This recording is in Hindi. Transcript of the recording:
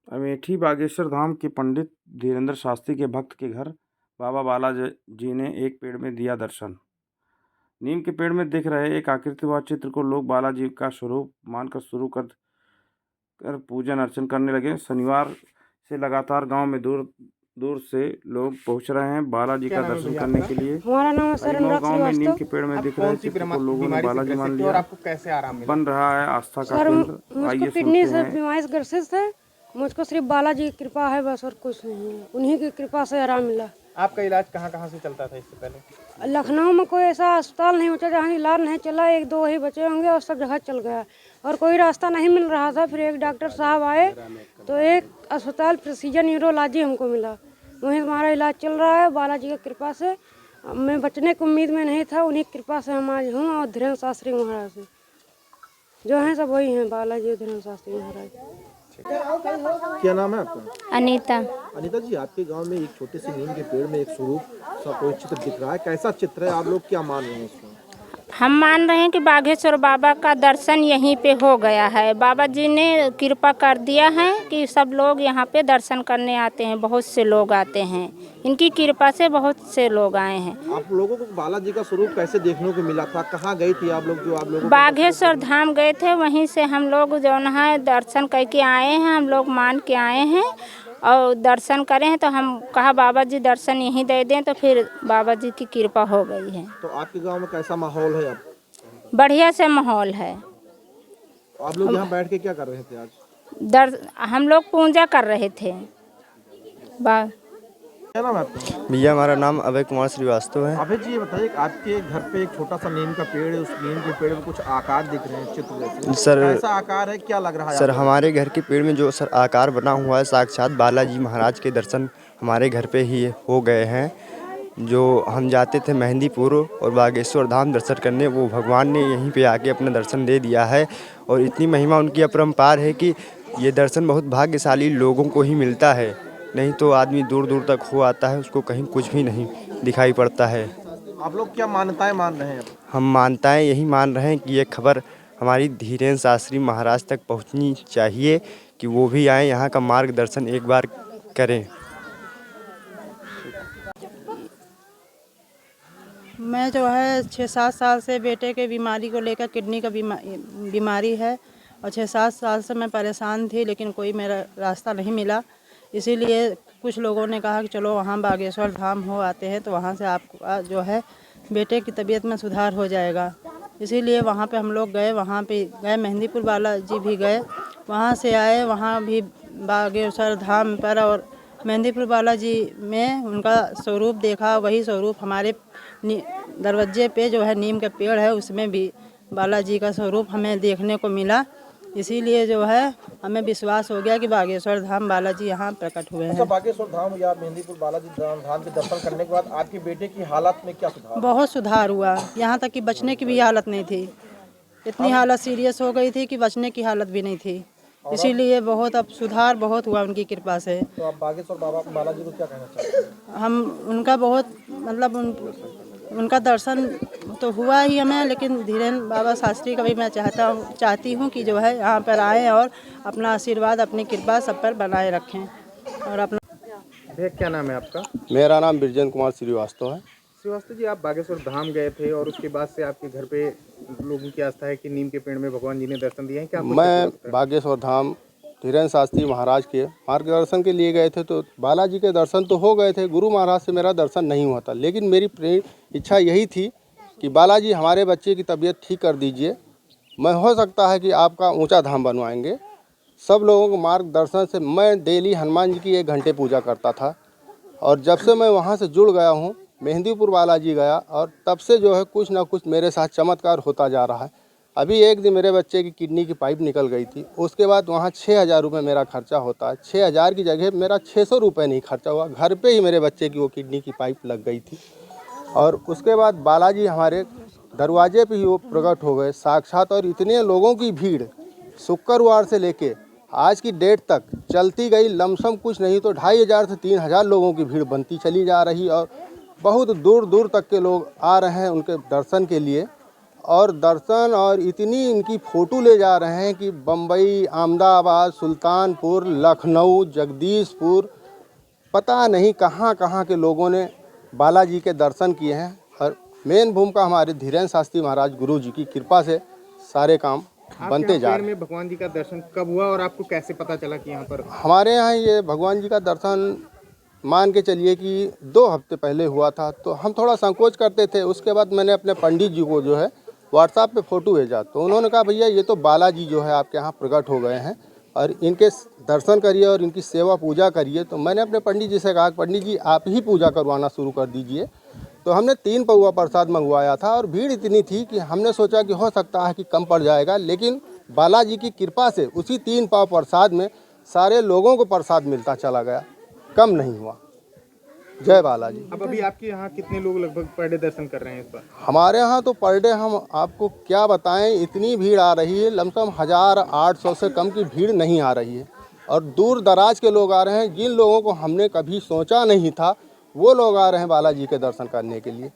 अमेठी बागेश्वर धाम के पंडित धीरेन्द्र शास्त्री के भक्त के घर बाबा बालाजी ने एक पेड़ में दिया दर्शन। नीम के पेड़ में दिख रहे एक आकृति व चित्र को लोग बालाजी का स्वरूप मानकर शुरू कर पूजन अर्चन करने लगे। शनिवार से लगातार गांव में दूर दूर से लोग पहुंच रहे हैं बालाजी का दर्शन करने के लिए। हमारा नाम है सर गांव में नीम के पेड़ में दिख रहे चित्र को लोगों ने बालाजी मान लिया। आपको कैसे आराम मिला? बन रहा है आस्था का केंद्र। मुझको किडनी से बीमारी से ग्रसित है। मुझको सिर्फ बालाजी की कृपा है, बस और कुछ नहीं है। उन्हीं की कृपा से आराम मिला। आपका इलाज कहाँ से चलता था इससे पहले? लखनऊ में कोई ऐसा अस्पताल नहीं बचा जहाँ इलाज नहीं चला। एक दो ही बचे होंगे और सब जगह चल गया और कोई रास्ता नहीं मिल रहा था। फिर एक डॉक्टर साहब आए तो एक अस्पताल प्रेसिजन न्यूरोलॉजी हमको मिला, वहीं हमारा इलाज चल रहा है बालाजी की कृपा से। मैं बचने की उम्मीद में नहीं था, उन्हीं की कृपा से हम आज हूँ। और धीरेन्द्र शास्त्री महाराज से जो हैं सब वही हैं, बालाजी और धीरेन्द्र शास्त्री महाराज। क्या नाम है आपका? अनीता। अनीता जी, आपके गांव में एक छोटे से नीम के पेड़ में एक स्वरूप सा कोई चित्र दिख रहा है, कैसा चित्र है? आप लोग क्या मान रहे हैं इसको? हम मान रहे हैं कि बागेश्वर बाबा का दर्शन यहीं पे हो गया है। बाबा जी ने कृपा कर दिया है कि सब लोग यहाँ पे दर्शन करने आते हैं। बहुत से लोग आते हैं, इनकी कृपा से बहुत से लोग आए हैं। आप लोगों को बालाजी का स्वरूप कैसे देखने को मिला था? कहाँ गई थी आप लोग? जो आप लोग बागेश्वर धाम गए थे, वहीं से हम लोग जो है दर्शन करके आए हैं। हम लोग मान के आए हैं और दर्शन करें हैं, तो हम कहा बाबा जी दर्शन यहीं दे दें, तो फिर बाबा जी की कृपा हो गई है। तो आपके गांव में कैसा माहौल है अब? बढ़िया से माहौल है। आप लोग यहाँ बैठ के क्या कर रहे थे आज? हम लोग पूजा कर रहे थे। क्या नाम है आपका? भैया, हमारा नाम अभय कुमार श्रीवास्तव है। अभय जी, ये बताइए, आपके घर पे एक छोटा सा नीम का पेड़ है, उस नीम के पेड़ में कुछ आकार दिख रहे हैं, चित्र जैसे। सर, कैसा आकार है, क्या लग रहा है? सर, हमारे घर के पेड़ में जो सर आकार बना हुआ है, साक्षात बालाजी महाराज के दर्शन हमारे घर पे ही हो गए हैं। जो हम जाते थे मेहंदीपुर और बागेश्वर धाम दर्शन करने, वो भगवान ने यहीं पे आके अपना दर्शन दे दिया है। और इतनी महिमा उनकी अपरंपार है कि ये दर्शन बहुत भाग्यशाली लोगों को ही मिलता है। नहीं तो आदमी दूर दूर तक हो आता है, उसको कहीं कुछ भी नहीं दिखाई पड़ता है। आप लोग क्या मान्यताएं मान रहे हैं? हम मान्यताएं यही मान रहे हैं कि ये खबर हमारी धीरेन्द्र शास्त्री महाराज तक पहुंचनी चाहिए कि वो भी आए, यहाँ का मार्गदर्शन एक बार करें। मैं जो है 6-7 साल से बेटे के बीमारी को लेकर, किडनी का बीमारी है और 6-7 साल से मैं परेशान थी, लेकिन कोई मेरा रास्ता नहीं मिला। इसीलिए कुछ लोगों ने कहा कि चलो वहाँ बागेश्वर धाम हो आते हैं, तो वहाँ से आपका जो है बेटे की तबीयत में सुधार हो जाएगा। इसीलिए वहाँ पे हम लोग गए, वहाँ पे गए, मेहंदीपुर बालाजी भी गए, वहाँ से आए, वहाँ भी बागेश्वर धाम पर और मेहंदीपुर बालाजी में उनका स्वरूप देखा। वही स्वरूप हमारे दरवाजे पे जो है नीम का पेड़ है, उसमें भी बालाजी का स्वरूप हमें देखने को मिला। इसीलिए जो है हमें विश्वास हो गया कि बागेश्वर धाम बालाजी यहाँ प्रकट हुए हैं। अच्छा, बागेश्वर धाम या मेहंदीपुर बालाजी धाम के दर्शन करने के बाद आपके बेटे की हालत में क्या सुधार? बहुत सुधार हुआ, यहाँ तक कि बचने की भी हालत नहीं थी। इतनी हालत सीरियस हो गई थी कि बचने की हालत भी नहीं थी। इसीलिए बहुत अब सुधार बहुत हुआ उनकी कृपा से। तो आप बागेश्वर बालाजी को क्या कहना चाहते हैं? हम उनका बहुत मतलब उनका दर्शन तो हुआ ही हमें, लेकिन धीरेन्द्र बाबा शास्त्री का भी मैं चाहती हूँ कि जो है यहाँ पर आएँ और अपना आशीर्वाद, अपनी कृपा सब पर बनाए रखें। और अपना भैया, क्या नाम है आपका? मेरा नाम बिरजन कुमार श्रीवास्तव है। श्रीवास्तव जी, आप बागेश्वर धाम गए थे और उसके बाद से आपके घर पे लोगों की आस्था है कि नीम के पेड़ में भगवान जी ने दर्शन दिए हैं। क्या मैं बागेश्वर धाम धीरेन्द्र शास्त्री महाराज के मार्गदर्शन के लिए गए थे, तो बालाजी के दर्शन तो हो गए थे। गुरु महाराज से मेरा दर्शन नहीं हुआ था, लेकिन मेरी इच्छा यही थी कि बालाजी हमारे बच्चे की तबीयत ठीक कर दीजिए। मैं हो सकता है कि आपका ऊंचा धाम बनवाएंगे। सब लोगों को मार्गदर्शन से मैं डेली हनुमान जी की 1 घंटे पूजा करता था। और जब से मैं वहाँ से जुड़ गया हूँ, मेहंदीपुर बालाजी गया, और तब से जो है कुछ ना कुछ मेरे साथ चमत्कार होता जा रहा है। अभी एक दिन मेरे बच्चे की किडनी की पाइप निकल गई थी, उसके बाद वहाँ 6,000 रुपये मेरा खर्चा होता है। 6,000 की जगह मेरा 600 रुपये नहीं खर्चा हुआ। घर पे ही मेरे बच्चे की वो किडनी की पाइप लग गई थी। और उसके बाद बालाजी हमारे दरवाजे पे ही वो प्रकट हो गए साक्षात। और इतने लोगों की भीड़ शुक्रवार से लेके आज की डेट तक चलती गई, लमसम कुछ नहीं तो 2,500 से 3,000 लोगों की भीड़ बनती चली जा रही। और बहुत दूर दूर तक के लोग आ रहे हैं उनके दर्शन के लिए। और दर्शन, और इतनी इनकी फ़ोटो ले जा रहे हैं कि बम्बई, अहमदाबाद, सुल्तानपुर, लखनऊ, जगदीशपुर, पता नहीं कहाँ कहाँ के लोगों ने बालाजी के दर्शन किए हैं। और मेन भूमिका हमारे धीरेन्द्र शास्त्री महाराज गुरु जी की कृपा से सारे काम बनते जा पेड़ रहे हैं। में भगवान जी का दर्शन कब हुआ और आपको कैसे पता चला कि यहाँ पर हमारे यहाँ ये भगवान जी का दर्शन मान के चलिए कि 2 हफ्ते पहले हुआ था, तो हम थोड़ा संकोच करते थे। उसके बाद मैंने अपने पंडित जी को जो है व्हाट्सएप पे फ़ोटो भेजा, तो उन्होंने कहा भैया ये तो बालाजी जो है आपके यहाँ प्रकट हो गए हैं और इनके दर्शन करिए और इनकी सेवा पूजा करिए। तो मैंने अपने पंडित जी से कहा पंडित जी आप ही पूजा करवाना शुरू कर दीजिए। तो हमने 3 पौवा प्रसाद मंगवाया था और भीड़ इतनी थी कि हमने सोचा कि हो सकता है कि कम पड़ जाएगा, लेकिन बालाजी की कृपा से उसी 3 पाव प्रसाद में सारे लोगों को प्रसाद मिलता चला गया, कम नहीं हुआ। जय बालाजी। अब अभी आपके यहाँ कितने लोग लगभग पर डे दर्शन कर रहे हैं इस बार? हमारे यहाँ तो पर डे हम आपको क्या बताएं, इतनी भीड़ आ रही है, लमसम 1800 से कम की भीड़ नहीं आ रही है। और दूर दराज के लोग आ रहे हैं, जिन लोगों को हमने कभी सोचा नहीं था वो लोग आ रहे हैं बालाजी के दर्शन करने के लिए।